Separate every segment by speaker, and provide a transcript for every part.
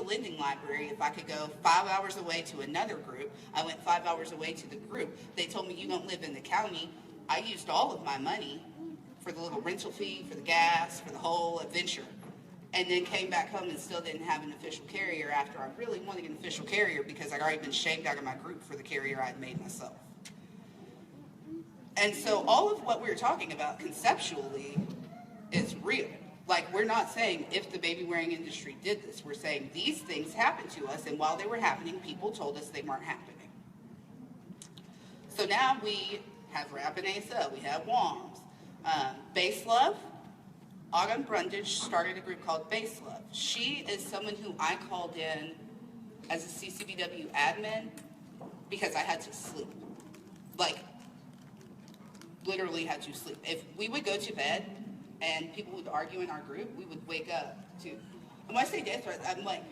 Speaker 1: lending library, if I could go 5 hours away to another group, I went 5 hours away to the group. They told me, you don't live in the county. I used all of my money for the little rental fee, for the gas, for the whole adventure, and then came back home and still didn't have an official carrier after I really wanted an official carrier because I'd already been shamed out of my group for the carrier I'd made myself. And so all of what we were talking about conceptually is real. Like, we're not saying if the baby wearing industry did this. We're saying these things happened to us, and while they were happening, people told us they weren't happening. So now we have Rap and Asa, we have WOMS. Base Love, Autumn Brundage started a group called Base Love. She is someone who I called in as a CCBW admin because I had to sleep. Like, literally had to sleep. If we would go to bed and people would argue in our group, we would wake up to, and when I say death threats, I'm like,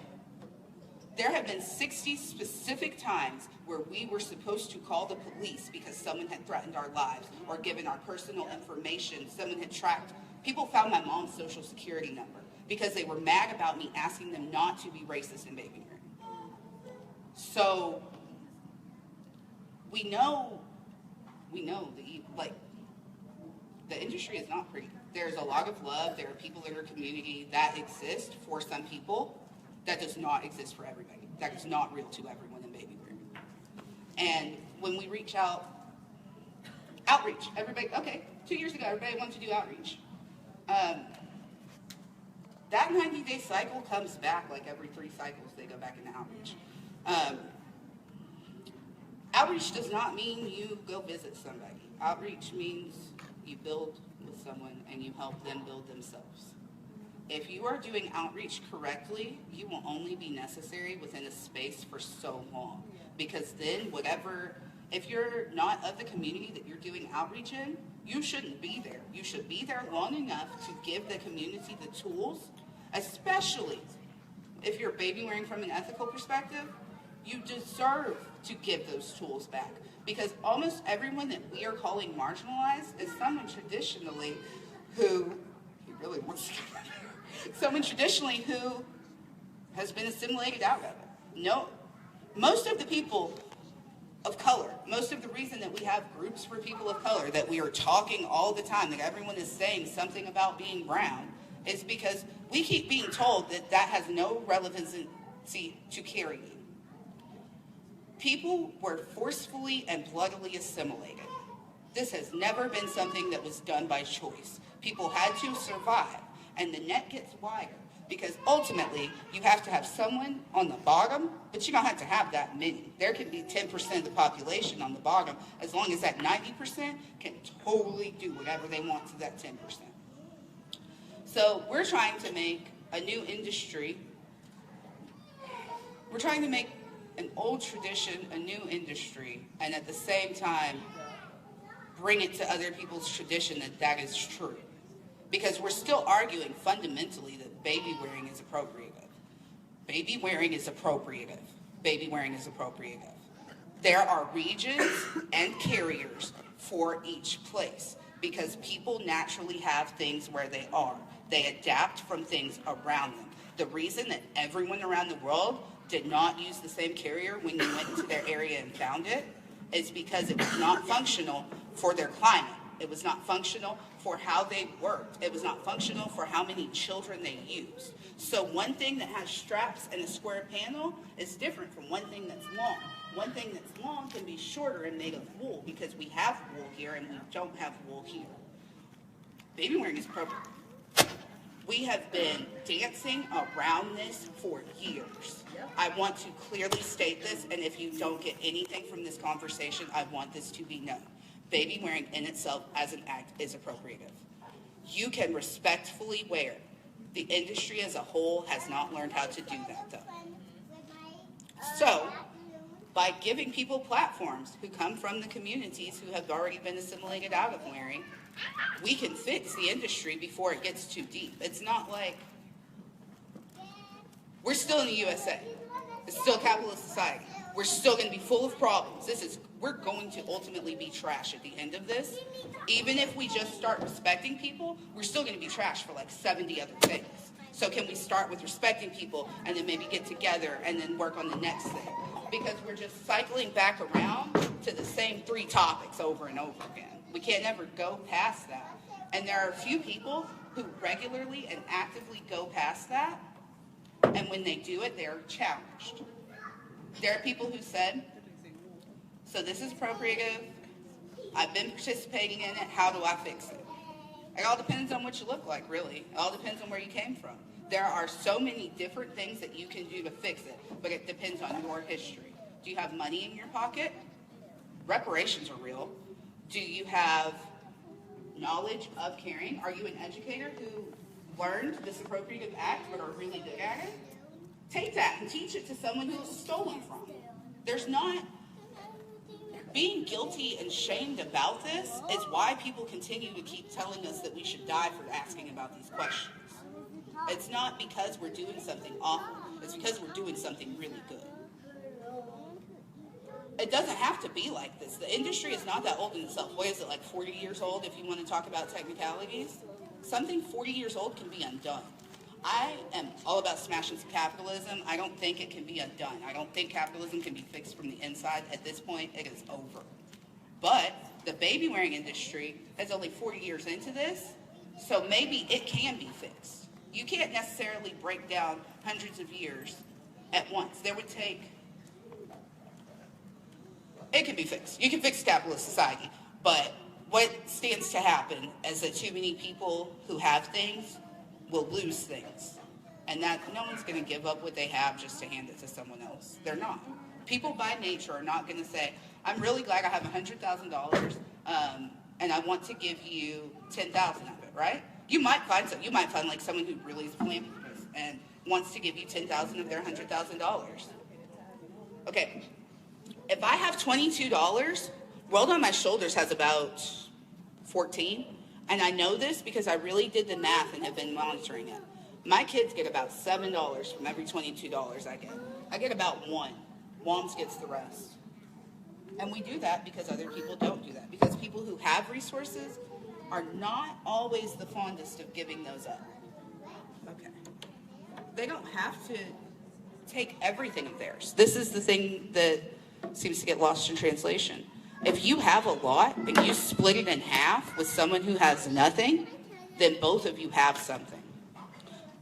Speaker 1: there have been 60 specific times where we were supposed to call the police because someone had threatened our lives or given our personal information. Someone had tracked, people found my mom's social security number because they were mad about me asking them not to be racist in baby wearing. So we know the industry is not pretty. There's a lot of love. There are people in our community that exist for some people. That does not exist for everybody. That is not real to everyone in baby wearing. And when we reach out, outreach, everybody, okay, 2 years ago, everybody wanted to do outreach. That 90-day cycle comes back like every 3 cycles, they go back into outreach. Outreach does not mean you go visit somebody. Outreach means you build with someone and you help them build themselves. If you are doing outreach correctly, you will only be necessary within a space for so long. Because then if you're not of the community that you're doing outreach in, you shouldn't be there. You should be there long enough to give the community the tools, especially if you're baby wearing from an ethical perspective. You deserve to give those tools back. Because almost everyone that we are calling marginalized is someone traditionally who has been assimilated out of it. No, most of the people of color, most of the reason that we have groups for people of color, that we are talking all the time, that everyone is saying something about being brown, is because we keep being told that that has no relevancy to carrying. People were forcefully and bloodily assimilated. This has never been something that was done by choice. People had to survive, and the net gets wider because ultimately you have to have someone on the bottom, but you don't have to have that many. There can be 10% of the population on the bottom as long as that 90% can totally do whatever they want to that 10%. So we're trying to make a new industry. We're trying to make an old tradition a new industry, and at the same time bring it to other people's tradition that is true. Because we're still arguing fundamentally that baby wearing is appropriative. Baby wearing is appropriative. Baby wearing is appropriative. There are regions and carriers for each place because people naturally have things where they are. They adapt from things around them. The reason that everyone around the world did not use the same carrier when you went into their area and found it is because it was not functional for their climate. It was not functional for how they worked. It was not functional for how many children they used. So one thing that has straps and a square panel is different from one thing that's long. One thing that's long can be shorter and made of wool because we have wool here and we don't have wool here. Baby wearing is appropriate. We have been dancing around this for years. I want to clearly state this, and if you don't get anything from this conversation, I want this to be known. Baby wearing in itself as an act is appropriative. You can respectfully wear. The industry as a whole has not learned how to do that, though. So, by giving people platforms who come from the communities who have already been assimilated out of wearing, we can fix the industry before it gets too deep. It's not like we're still in the USA. It's still a capitalist society. We're still going to be full of problems. We're going to ultimately be trash at the end of this. Even if we just start respecting people, we're still going to be trash for like 70 other things. So can we start with respecting people and then maybe get together and then work on the next thing? Because we're just cycling back around to the same 3 topics over and over again. We can't ever go past that. And there are a few people who regularly and actively go past that, and when they do it, they're challenged. There are people who said, so this is appropriative, I've been participating in it, how do I fix it? It all depends on what you look like, really. It all depends on where you came from. There are so many different things that you can do to fix it, but it depends on your history. Do you have money in your pocket? Reparations are real. Do you have knowledge of caring? Are you an educator who learned this appropriative act but are really good at it? Take that and teach it to someone who was stolen from. There's not... Being guilty and shamed about this is why people continue to keep telling us that we should die for asking about these questions. It's not because we're doing something awful. It's because we're doing something really good. It doesn't have to be like this. The industry is not that old in itself. What is it, like 40 years old if you want to talk about technicalities? Something 40 years old can be undone. I am all about smashing some capitalism. I don't think it can be undone. I don't think capitalism can be fixed from the inside. At this point, it is over. But the baby wearing industry is only 40 years into this, so maybe it can be fixed. You can't necessarily break down hundreds of years at once. There would take... It can be fixed. You can fix capitalist society, but what stands to happen is that too many people who have things will lose things, and that no one's going to give up what they have just to hand it to someone else. They're not. People by nature are not going to say, I'm really glad I have $100,000 and I want to give you 10,000 of it, right? You might find like someone who really is a philanthropist and wants to give you 10,000 of their $100,000. Okay, if I have $22, World on My Shoulders has about 14. And I know this because I really did the math and have been monitoring it. My kids get about $7 from every $22 I get. I get about 1. Mom's gets the rest. And we do that because other people don't do that. Because people who have resources are not always the fondest of giving those up. Okay. They don't have to take everything of theirs. This is the thing that seems to get lost in translation. If you have a lot and you split it in half with someone who has nothing, then both of you have something.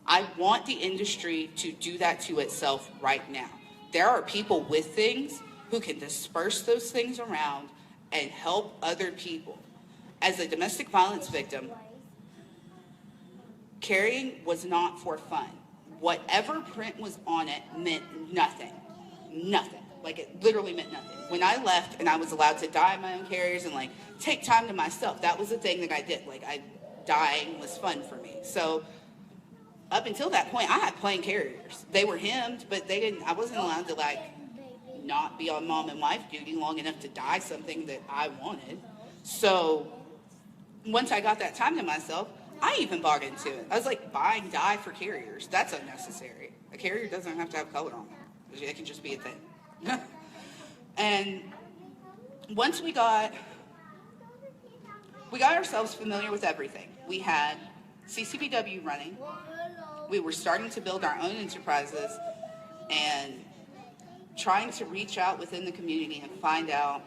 Speaker 1: I want the industry to do that to itself right now. There are people with things who can disperse those things around and help other people. As a domestic violence victim, carrying was not for fun. Whatever print was on it meant nothing. Nothing. Like, it literally meant nothing. When I left and I was allowed to dye my own carriers and, like, take time to myself, that was the thing that I did. Like, dyeing was fun for me. So up until that point, I had plain carriers. They were hemmed, but I wasn't allowed to, like, not be on mom and wife duty long enough to dye something that I wanted. So once I got that time to myself, I even bought into it. I was like, buying dye for carriers. That's unnecessary. A carrier doesn't have to have color on it. It can just be a thing. And once we got ourselves familiar with everything. We had CCBW running. We were starting to build our own enterprises and trying to reach out within the community and find out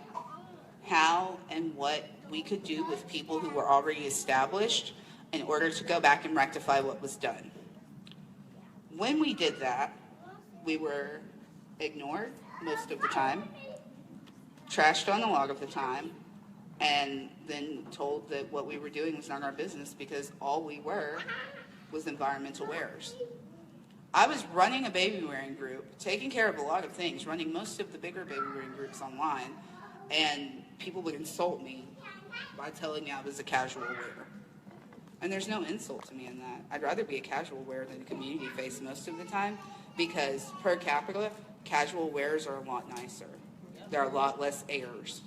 Speaker 1: how and what we could do with people who were already established in order to go back and rectify what was done. When we did that, we were ignored most of the time, trashed on a lot of the time, and then told that what we were doing was not our business because all we were was environmental wearers. I was running a baby wearing group, taking care of a lot of things, running most of the bigger baby wearing groups online, and people would insult me by telling me I was a casual wearer. And there's no insult to me in that. I'd rather be a casual wearer than a community face most of the time because per capita, casual wearers are a lot nicer. There are a lot less errors.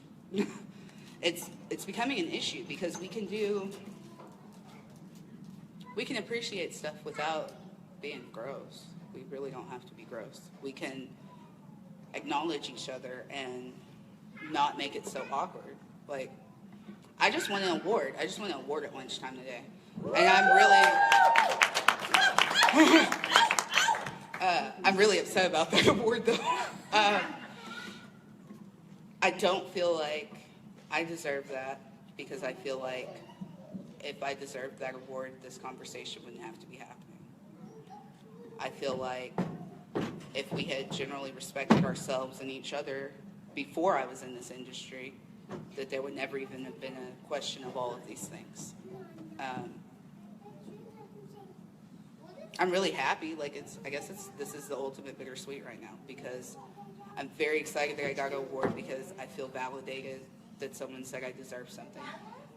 Speaker 1: It's becoming an issue because we can appreciate stuff without being gross. We really don't have to be gross. We can acknowledge each other and not make it so awkward. Like, I just won an award. I just won an award at lunchtime today. And I'm really... I'm really upset about that award, though. I don't feel like I deserve that, because I feel like if I deserved that award, this conversation wouldn't have to be happening. I feel like if we had generally respected ourselves and each other before I was in this industry, that there would never even have been a question of all of these things. I'm really happy. Like, this is the ultimate bittersweet right now, because I'm very excited that I got an award, because I feel validated that someone said I deserve something.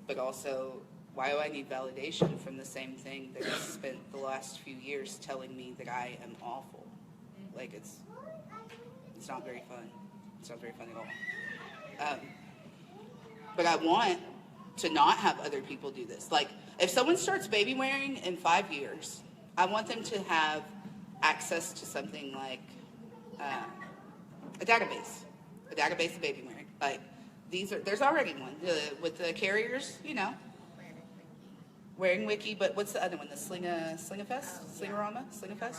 Speaker 1: But also, why do I need validation from the same thing that has spent the last few years telling me that I am awful? Like, it's not very fun. It's not very fun at all. But I want to not have other people do this. Like, if someone starts baby wearing in 5 years, I want them to have access to something like a database of baby wearing. Like, there's already one with the carriers, you know, Wearing Wiki, but what's the other one? The Slingafest,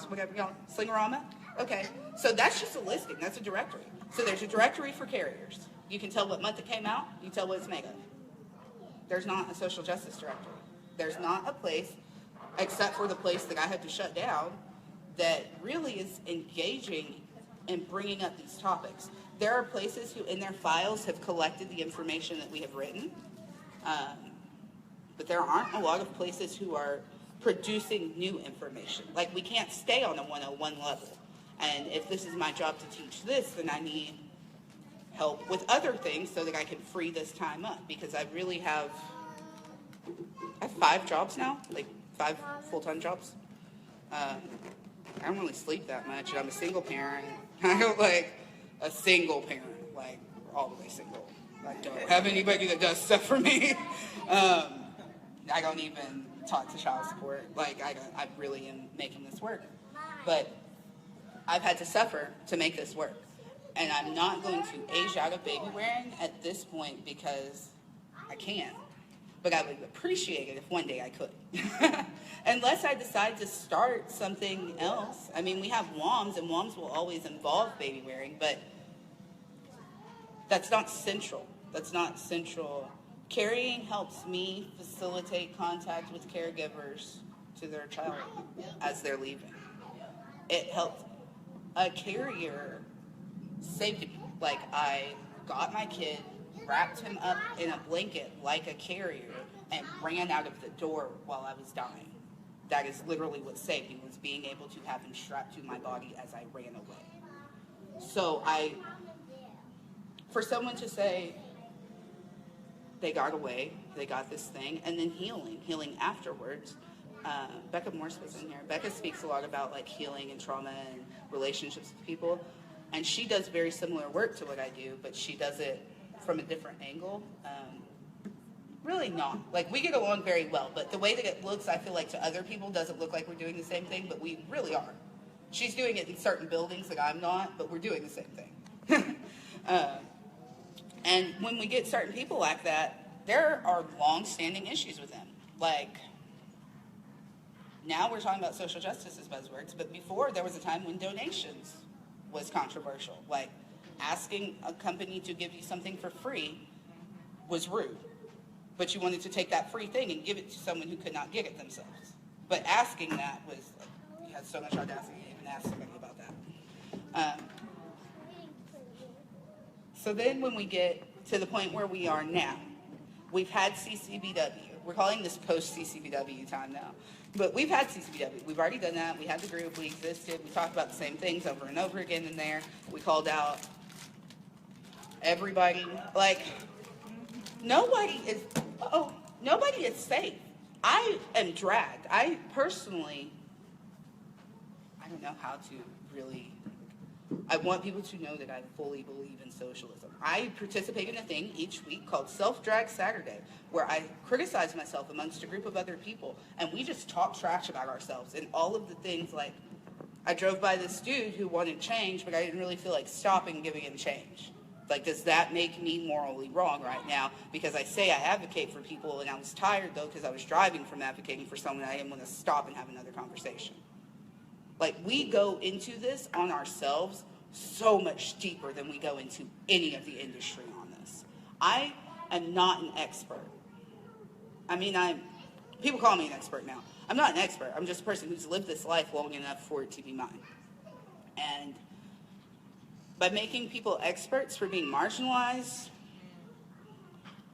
Speaker 1: whatever y'all, Slingorama? Okay, so that's just a listing, that's a directory. So there's a directory for carriers. You can tell what month it came out, you tell what it's made of. There's not a social justice directory. There's not a place, except for the place that I had to shut down, that really is engaging in bringing up these topics. There are places who in their files have collected the information that we have written, but there aren't a lot of places who are producing new information. Like, we can't stay on a 101 level. And if this is my job to teach this, then I need help with other things so that I can free this time up, because I really have 5 jobs now, like 5 full-time jobs. I don't really sleep that much, and I'm a single parent. I don't like a single parent, like all the way single. I don't have anybody that does stuff for me. I don't even talk to child support. Like, I really am making this work. But I've had to suffer to make this work. And I'm not going to age out of baby wearing at this point, because I can. But I would appreciate it if one day I could. Unless I decide to start something else. I mean, we have WOMs, and WOMs will always involve baby wearing, but that's not central. That's not central. Carrying helps me facilitate contact with caregivers to their child as they're leaving. It helps. A carrier saved me. Like, I got my kid, wrapped him up in a blanket like a carrier, and ran out of the door while I was dying. That is literally what saved me, was being able to have him strapped to my body as I ran away. So for someone to say they got away, they got this thing, and then healing afterwards. Becca Morse was in here. Becca speaks a lot about like healing and trauma and relationships with people, and she does very similar work to what I do, but she does it from a different angle. Really not. Like, we get along very well, but the way that it looks, I feel like to other people doesn't look like we're doing the same thing, but we really are. She's doing it in certain buildings that I'm not, but we're doing the same thing. And when we get certain people like that, there are long-standing issues with them. Like, now we're talking about social justice as buzzwords, but before there was a time when donations was controversial. Like, asking a company to give you something for free was rude. But you wanted to take that free thing and give it to someone who could not get it themselves. But asking that was, like, you had so much audacity to even ask somebody about that. So then when we get to the point where we are now, we've had CCBW. We're calling this post-CCBW time now. But we've had CCBW. We've already done that. We had the group. We existed. We talked about the same things over and over again in there. We called out everybody. Like, nobody is safe. I am dragged. I personally, I don't know how to really, I want people to know that I fully believe in socialism. I participate in a thing each week called Self-Drag Saturday, where I criticize myself amongst a group of other people, and we just talk trash about ourselves and all of the things. Like, I drove by this dude who wanted change, but I didn't really feel like stopping and giving him change. Like, does that make me morally wrong right now? Because I say I advocate for people, and I was tired, though, because I was driving from advocating for someone. I didn't want to stop and have another conversation. Like, we go into this on ourselves so much deeper than we go into any of the industry on this. I am not an expert. I mean, people call me an expert now. I'm not an expert. I'm just a person who's lived this life long enough for it to be mine. And by making people experts for being marginalized,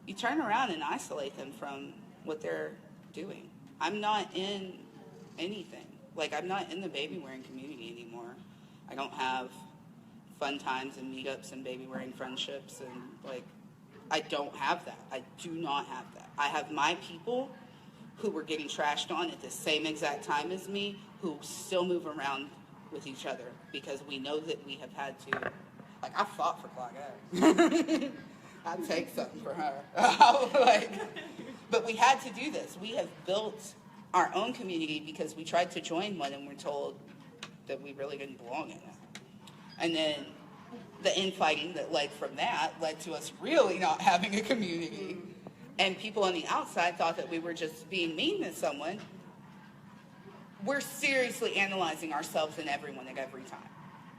Speaker 1: you turn around and isolate them from what they're doing. I'm not in anything. Like, I'm not in the baby wearing community anymore. I don't have fun times and meetups and baby wearing friendships, and like, I don't have that. I do not have that. I have my people who were getting trashed on at the same exact time as me, who still move around with each other because we know that we have had to, like, I fought for Claudette. I'd take something for her. But we had to do this. We have built our own community because we tried to join one and we're told that we really didn't belong in it. And then the infighting that led from that led to us really not having a community. And people on the outside thought that we were just being mean to someone. We're seriously analyzing ourselves and everyone at every time.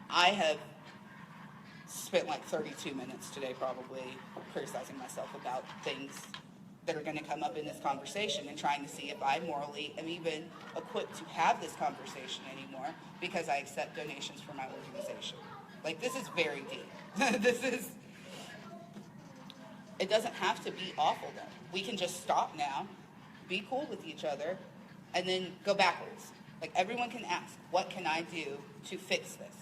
Speaker 1: I have spent like 32 minutes today probably criticizing myself about things that are going to come up in this conversation and trying to see if I morally am even equipped to have this conversation anymore because I accept donations from my organization. Like, this is very deep. It doesn't have to be awful though. We can just stop now, be cool with each other, and then go backwards. Like, everyone can ask, what can I do to fix this?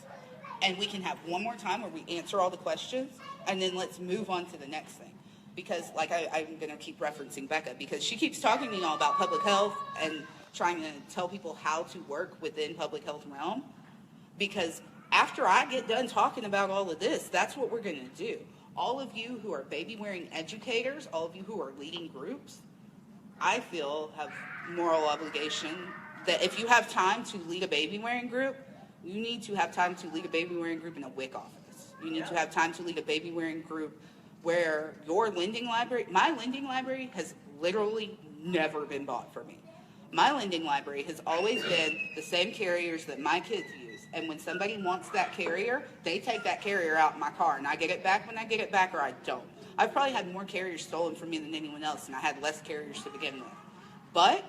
Speaker 1: And we can have one more time where we answer all the questions, and then let's move on to the next thing. Because, like, I'm going to keep referencing Becca, because she keeps talking to me all about public health and trying to tell people how to work within public health realm. Because after I get done talking about all of this, that's what we're going to do. All of you who are baby wearing educators, all of you who are leading groups, I feel have moral obligation that if you have time to lead a baby wearing group, you need to have time to lead a baby wearing group in a WIC office. You need to have time to lead a baby wearing group where your lending library, my lending library has literally never been bought for me. My lending library has always been the same carriers that my kids use. And when somebody wants that carrier, they take that carrier out in my car, and I get it back when I get it back, or I don't. I've probably had more carriers stolen from me than anyone else, and I had less carriers to begin with. But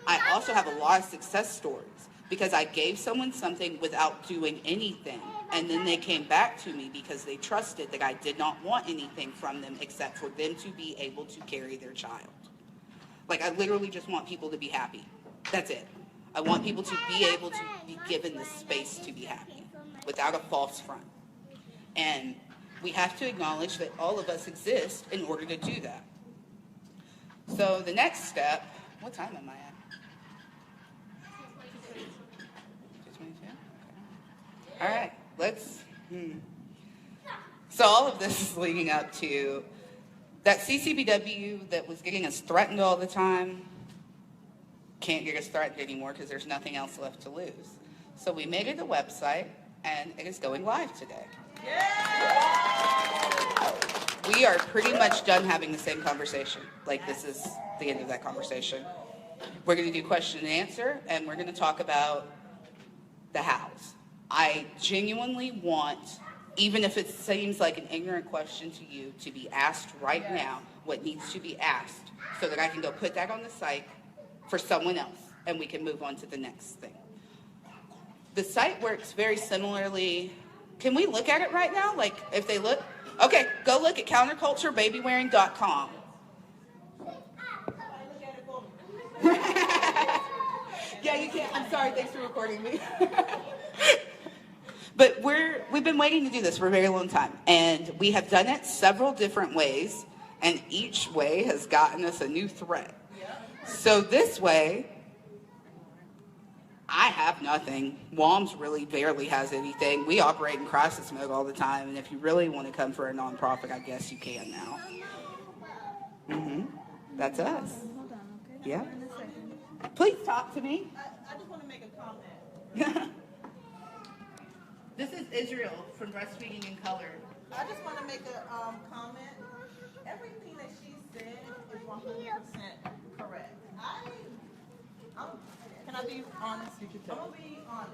Speaker 1: I also have a lot of success stories because I gave someone something without doing anything, and then they came back to me because they trusted that I did not want anything from them except for them to be able to carry their child. Like, I literally just want people to be happy. That's it. I want people to be able to be given the space to be happy without a false front. And we have to acknowledge that all of us exist in order to do that. So the next step, what time am I at? 2:22? Okay. All right, let's, So all of this is leading up to that CCBW that was getting us threatened all the time can't get us threatened anymore because there's nothing else left to lose. So we made it a website, and it is going live today. Yeah. We are pretty much done having the same conversation. Like, this is the end of that conversation. We're going to do question and answer, and we're going to talk about the hows. I genuinely want, even if it seems like an ignorant question to you, to be asked right now what needs to be asked so that I can go put that on the site for someone else, and we can move on to the next thing. The site works very similarly. Can we look at it right now? Like, if they look? Okay, go look at counterculturebabywearing.com. Yeah, you can. I'm sorry. Thanks for recording me. But we've been waiting to do this for a very long time, and we have done it several different ways, and each way has gotten us a new threat. So this way, I have nothing. WOMS really barely has anything. We operate in crisis mode all the time, and if you really want to come for a nonprofit, I guess you can now. That's us.
Speaker 2: Hold on, okay?
Speaker 1: Yeah.
Speaker 2: In a second.
Speaker 1: Please talk to me.
Speaker 3: I just want to make a comment.
Speaker 1: This is Israel from Breastfeeding in Color.
Speaker 3: I just want to make a comment. Everything that she said is 100% correct. Can I be honest? I'm going to be honest.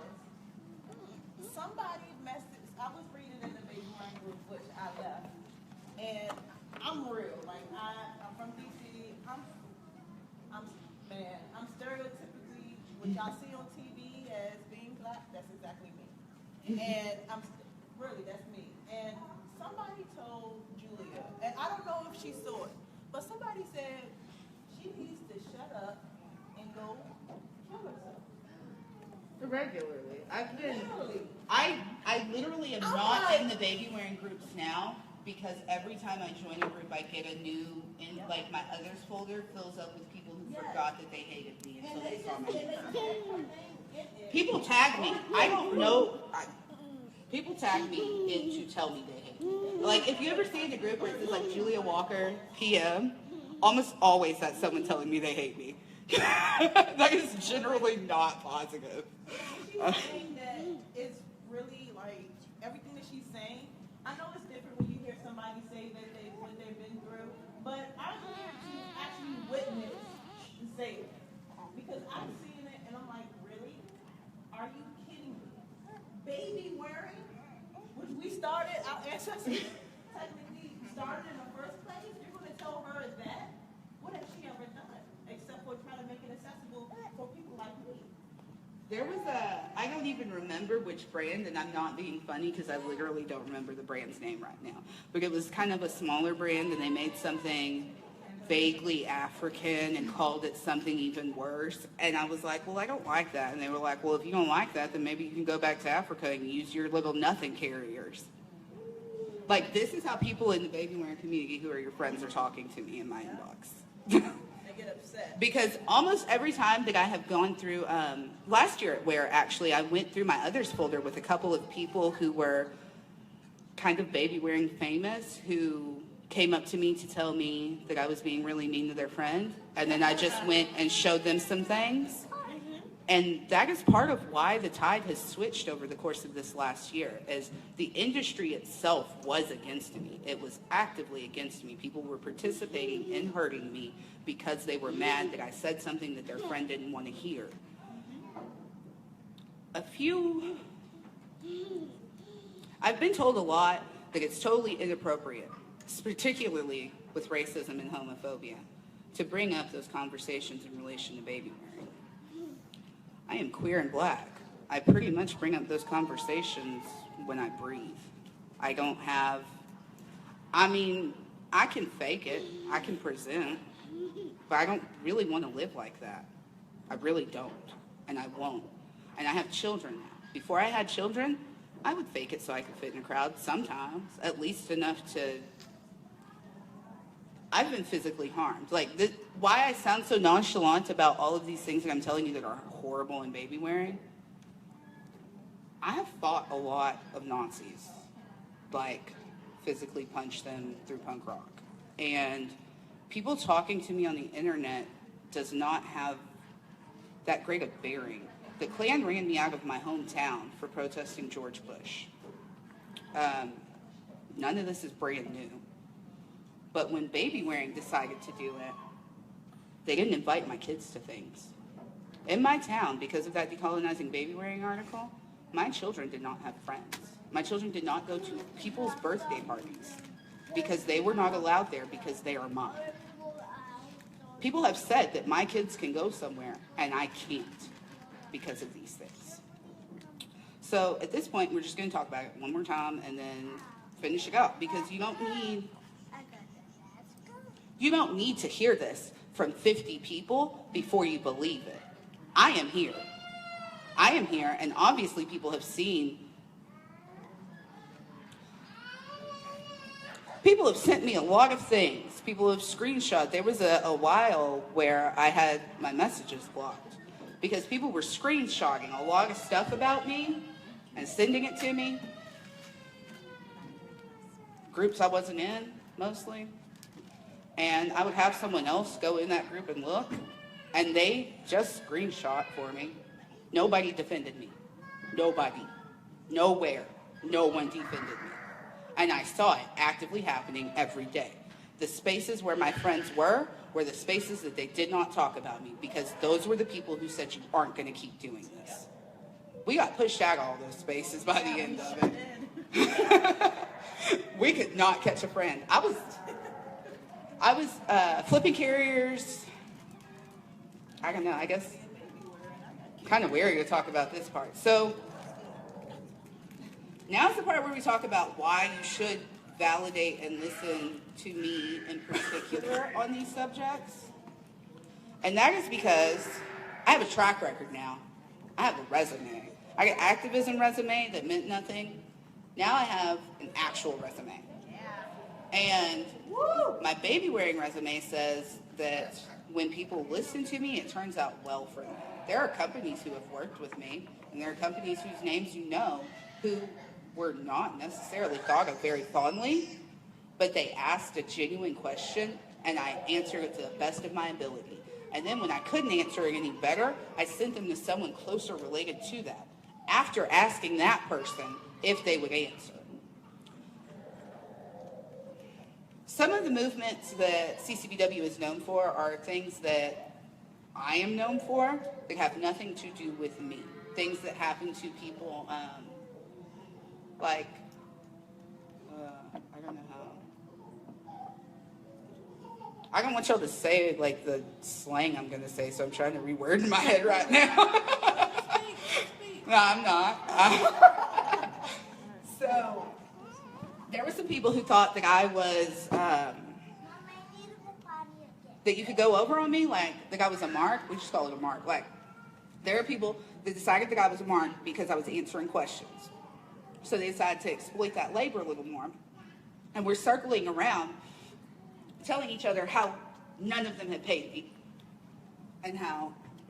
Speaker 3: somebody messaged, I was reading in the Babywearing group, which I left, and I'm real. Like, I'm from DC. I'm stereotypically, what y'all see on TV as being black, that's exactly me. And really, that's me. And somebody told Julia, and I don't know if she saw it, but somebody said she needs to shut up and go kill herself.
Speaker 1: Regularly.
Speaker 3: Literally.
Speaker 1: I literally am not in the baby wearing groups now because every time I join a group I get a new, and like my others folder fills up with people who forgot that they hated me until they saw my name. People tag me. I don't know. People tag me in to tell me they hate me. Like if you ever see in the group where it says like Julia Walker PM, almost always that's someone telling me they hate me. That is generally not positive.
Speaker 3: She's saying that it's really like everything that she's saying. I know it's different when you hear somebody say that what they've been through, but I hear to actually witness and say it because I'm seeing it and I'm like, really? Are you kidding me? Baby wearing, which we started, our ancestors technically started in the first place. You're going to tell her that? What has she ever done except for trying to make it accessible for people like me?
Speaker 1: There was I don't even remember which brand, and I'm not being funny because I literally don't remember the brand's name right now. But it was kind of a smaller brand, and they made something vaguely African and called it something even worse. And I was like, well, I don't like that. And they were like, well, if you don't like that, then maybe you can go back to Africa and use your little nothing carriers. Like, this is how people in the baby wearing community who are your friends are talking to me in my inbox.
Speaker 3: Get upset.
Speaker 1: Because almost every time that I have gone through, last year at Where actually, I went through my others folder with a couple of people who were kind of baby wearing famous who came up to me to tell me that I was being really mean to their friend. And then I just went and showed them some things. And that is part of why the tide has switched over the course of this last year, is the industry itself was against me. It was actively against me. People were participating in hurting me because they were mad that I said something that their friend didn't want to hear. I've been told a lot that it's totally inappropriate, particularly with racism and homophobia, to bring up those conversations in relation to baby wearing. I am queer and black. I pretty much bring up those conversations when I breathe. I don't have, I can fake it, I can present, but I don't really want to live like that. I really don't, and I won't. And I have children now. Before I had children, I would fake it so I could fit in a crowd sometimes, at least enough to, I've been physically harmed. Like, why I sound so nonchalant about all of these things that I'm telling you that are horrible in baby wearing, I have fought a lot of Nazis, like physically punched them through punk rock. And people talking to me on the internet does not have that great of bearing. The Klan ran me out of my hometown for protesting George Bush. None of this is brand new. But when baby wearing decided to do it, they didn't invite my kids to things. In my town, because of that decolonizing baby wearing article, my children did not have friends. My children did not go to people's birthday parties because they were not allowed there because they are mine. People have said that my kids can go somewhere and I can't because of these things. So at this point, we're just going to talk about it one more time and then finish it up, because you don't need to hear this from 50 people before you believe it. I am here. And obviously people have seen, people have sent me a lot of things. People have screenshot. There was a while where I had my messages blocked because people were screenshotting a lot of stuff about me and sending it to me. Groups I wasn't in, mostly. And I would have someone else go in that group and look, and they just screenshot for me. Nobody defended me. Nobody. Nowhere. No one defended me. And I saw it actively happening every day. The spaces where my friends were the spaces that they did not talk about me, because those were the people who said you aren't going to keep doing this. We got pushed out of all those spaces by the end of it. We could not catch a friend. I was flipping carriers. I don't know, I guess kind of weary to talk about this part. So now's the part where we talk about why you should validate and listen to me in particular on these subjects. And that is because I have a track record now. I have a resume. I got an activism resume that meant nothing. Now I have an actual resume. And my baby wearing resume says that when people listen to me, it turns out well for them. There are companies who have worked with me, and there are companies whose names you know who were not necessarily thought of very fondly, but they asked a genuine question, and I answered it to the best of my ability. And then when I couldn't answer it any better, I sent them to someone closer related to that, after asking that person if they would answer. Some of the movements that CCBW is known for are things that I am known for that have nothing to do with me. Things that happen to people, like, I don't know how. I don't want y'all to say, like, the slang I'm going to say, so I'm trying to reword in my head right now. No, I'm not. So, there were some people who thought that I was, that you could go over on me, like I was a mark. We just call it a mark. Like, there are people that decided that I was a mark because I was answering questions. So they decided to exploit that labor a little more. And we're circling around telling each other how none of them had paid me and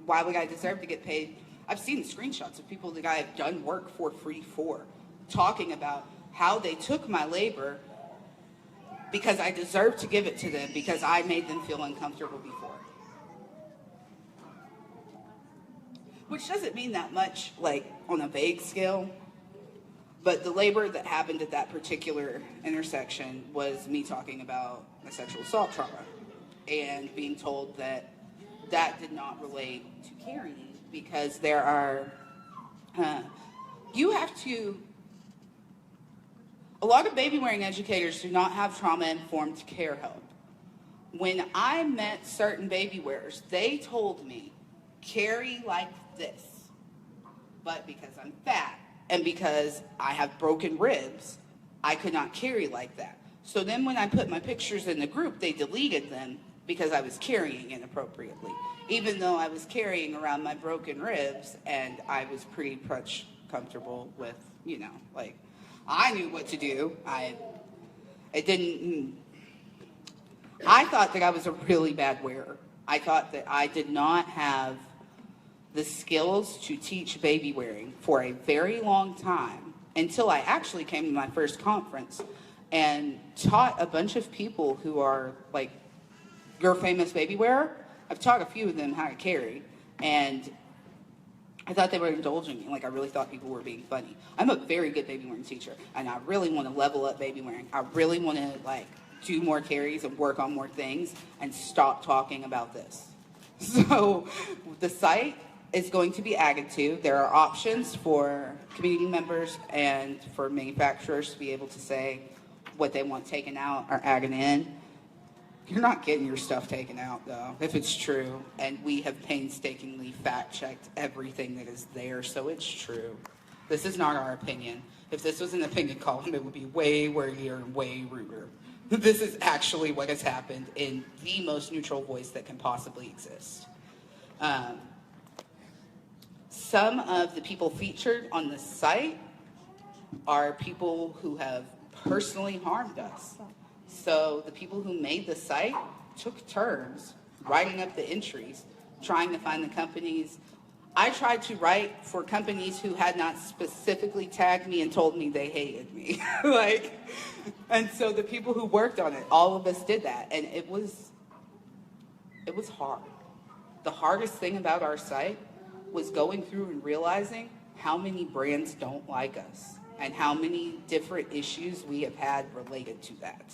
Speaker 1: why would I deserve to get paid. I've seen screenshots of people that I have done work for free for, talking about how they took my labor because I deserved to give it to them because I made them feel uncomfortable before. Which doesn't mean that much, like, on a vague scale, but the labor that happened at that particular intersection was me talking about my sexual assault trauma and being told that that did not relate to carrying because there are, a lot of baby wearing educators do not have trauma-informed care help. When I met certain baby wearers, they told me, carry like this. But because I'm fat and because I have broken ribs, I could not carry like that. So then when I put my pictures in the group, they deleted them because I was carrying inappropriately, even though I was carrying around my broken ribs and I was pretty much comfortable with, like, I knew what to do. I thought that I was a really bad wearer. I thought that I did not have the skills to teach baby wearing for a very long time until I actually came to my first conference and taught a bunch of people who are like your famous baby wearer. I've taught a few of them how to carry, and I thought they were indulging me. Like, I really thought people were being funny. I'm a very good baby wearing teacher, and I really want to level up baby wearing. I really want to, like, do more carries and work on more things and stop talking about this. So the site is going to be added to. There are options for community members and for manufacturers to be able to say what they want taken out or added in. You're not getting your stuff taken out, though, if it's true. And we have painstakingly fact-checked everything that is there, so it's true. This is not our opinion. If this was an opinion column, it would be way wordier and way ruder. This is actually what has happened in the most neutral voice that can possibly exist. Some of the people featured on the site are people who have personally harmed us. So the people who made the site took turns writing up the entries, trying to find the companies. I tried to write for companies who had not specifically tagged me and told me they hated me. And so the people who worked on it, all of us did that. And it was hard. The hardest thing about our site was going through and realizing how many brands don't like us and how many different issues we have had related to that.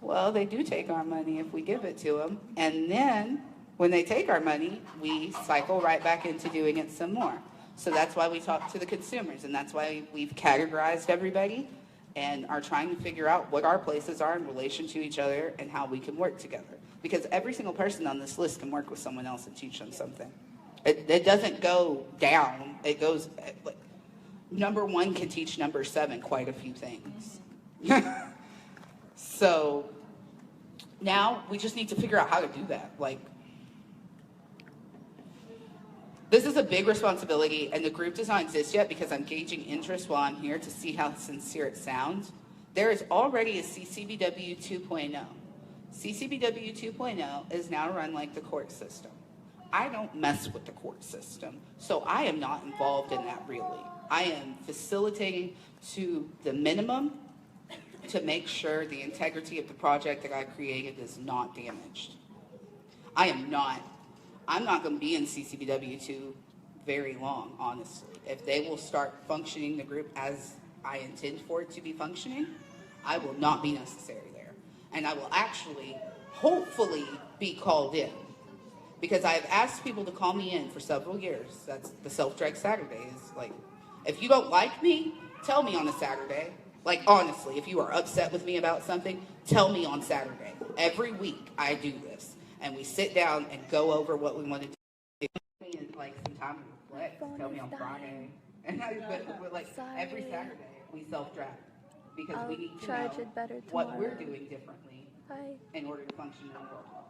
Speaker 1: Well, they do take our money if we give it to them. And then When they take our money, we cycle right back into doing it some more. So that's why we talk to the consumers, and that's why we've categorized everybody and are trying to figure out what our places are in relation to each other and how we can work together. Because every single person on this list can work with someone else and teach them something. It doesn't go down. It goes, like, number 1 can teach number 7 quite a few things. So now we just need to figure out how to do that. Like, this is a big responsibility, and the group does not exist yet because I'm gauging interest while I'm here to see how sincere it sounds. There is already a CCBW 2.0. CCBW 2.0 is now run like the court system. I don't mess with the court system, so I am not involved in that really. I am facilitating to the minimum to make sure the integrity of the project that I created is not damaged. I'm not going to be in CCBW 2 very long, honestly. If they will start functioning the group as I intend for it to be functioning, I will not be necessary there. And I will actually, hopefully, be called in. Because I've asked people to call me in for several years. That's the Self-Drag Saturdays. Like, if you don't like me, tell me on a Saturday. Like, honestly, if you are upset with me about something, tell me on Saturday. Every week I do this. And we sit down and go over what we want to do. And, like, some time to reflect. Tell me on Friday. And but like, every Saturday we self-drag. Because we need to know what we're doing differently in order to function in the world.